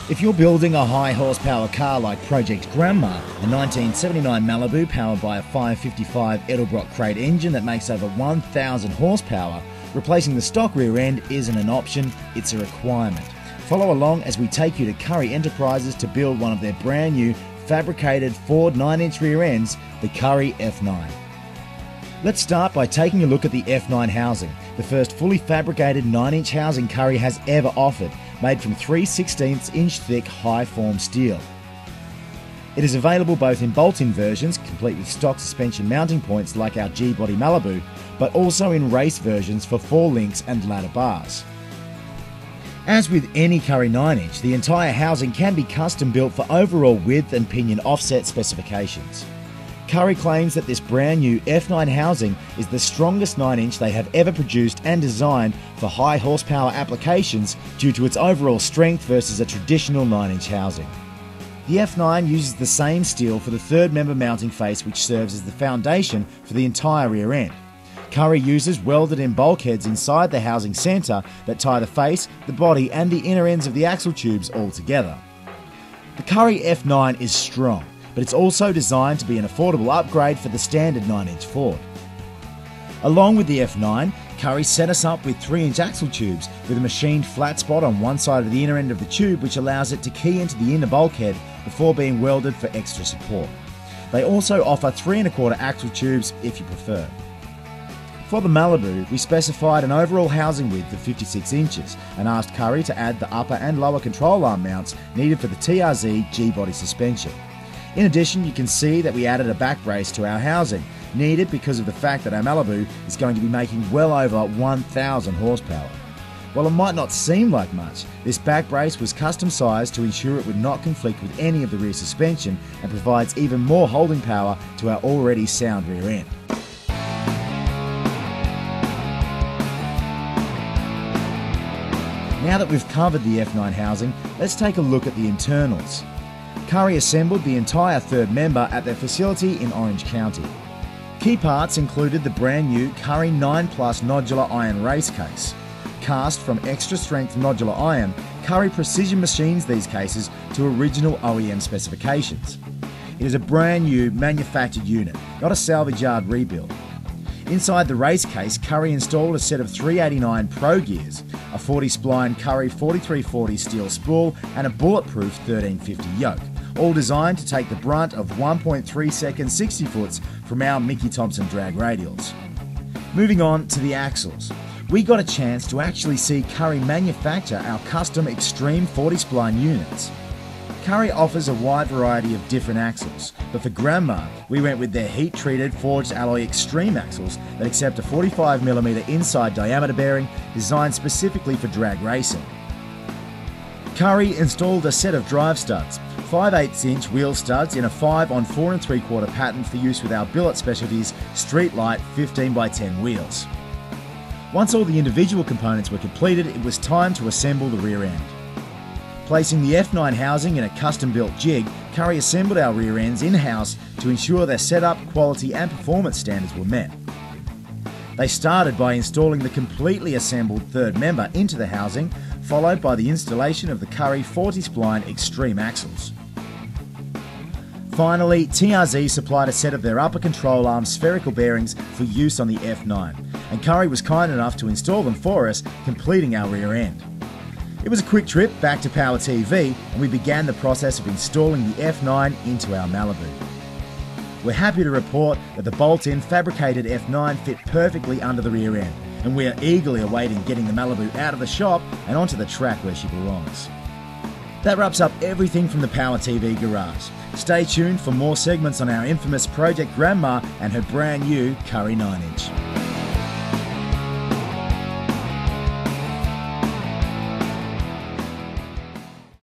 If you're building a high horsepower car like Project Grandma, a 1979 Malibu powered by a 555 Edelbrock crate engine that makes over 1,000 horsepower, replacing the stock rear end isn't an option, it's a requirement. Follow along as we take you to Currie Enterprises to build one of their brand new fabricated Ford 9-inch rear ends, the Currie F9. Let's start by taking a look at the F9 housing, the first fully fabricated 9-inch housing Currie has ever offered, made from 3/16 inch thick high-form steel. It is available both in bolt-in versions, complete with stock suspension mounting points like our G-body Malibu, but also in race versions for 4 links and ladder bars. As with any Currie 9-inch, the entire housing can be custom built for overall width and pinion offset specifications. Currie claims that this brand new F9 housing is the strongest 9-inch they have ever produced and designed for high horsepower applications due to its overall strength versus a traditional 9-inch housing. The F9 uses the same steel for the third member mounting face, which serves as the foundation for the entire rear end. Currie uses welded-in bulkheads inside the housing centre that tie the face, the body and the inner ends of the axle tubes all together. The Currie F9 is strong, but it's also designed to be an affordable upgrade for the standard 9-inch Ford. Along with the F9, Currie set us up with 3-inch axle tubes with a machined flat spot on one side of the inner end of the tube, which allows it to key into the inner bulkhead before being welded for extra support. They also offer 3¼ axle tubes if you prefer. For the Malibu, we specified an overall housing width of 56 inches and asked Currie to add the upper and lower control arm mounts needed for the TRZ G-body suspension. In addition, you can see that we added a back brace to our housing, needed because of the fact that our Malibu is going to be making well over 1,000 horsepower. While it might not seem like much, this back brace was custom sized to ensure it would not conflict with any of the rear suspension and provides even more holding power to our already sound rear end. Now that we've covered the F9 housing, let's take a look at the internals. Currie assembled the entire third member at their facility in Orange County. Key parts included the brand new Currie 9 Plus nodular iron race case. Cast from extra strength nodular iron, Currie precision machines these cases to original OEM specifications. It is a brand new manufactured unit, not a salvage yard rebuild. Inside the race case, Currie installed a set of 389 Pro gears, a 40-spline Currie 4340 steel spool and a bulletproof 1350 yoke, all designed to take the brunt of 1.3 second 60 foots from our Mickey Thompson drag radials. Moving on to the axles. We got a chance to actually see Currie manufacture our custom Extreme 40-spline units. Currie offers a wide variety of different axles, but for Grandma, we went with their heat-treated forged alloy Extreme axles that accept a 45mm inside diameter bearing designed specifically for drag racing. Currie installed a set of drive studs, 5/8" wheel studs in a 5 on 4 3/4 pattern for use with our billet specialties Street Light 15x10 wheels. Once all the individual components were completed, it was time to assemble the rear end. Placing the F9 housing in a custom-built jig, Currie assembled our rear ends in-house to ensure their setup, quality and performance standards were met. They started by installing the completely assembled third member into the housing, followed by the installation of the Currie 40-spline Extreme axles. Finally, TRZ supplied a set of their upper control arm spherical bearings for use on the F9, and Currie was kind enough to install them for us, completing our rear end. It was a quick trip back to Power TV, and we began the process of installing the F9 into our Malibu. We're happy to report that the bolt-in fabricated F9 fit perfectly under the rear end, and we are eagerly awaiting getting the Malibu out of the shop and onto the track where she belongs. That wraps up everything from the Power TV garage. Stay tuned for more segments on our infamous Project Grandma and her brand new Currie 9-inch.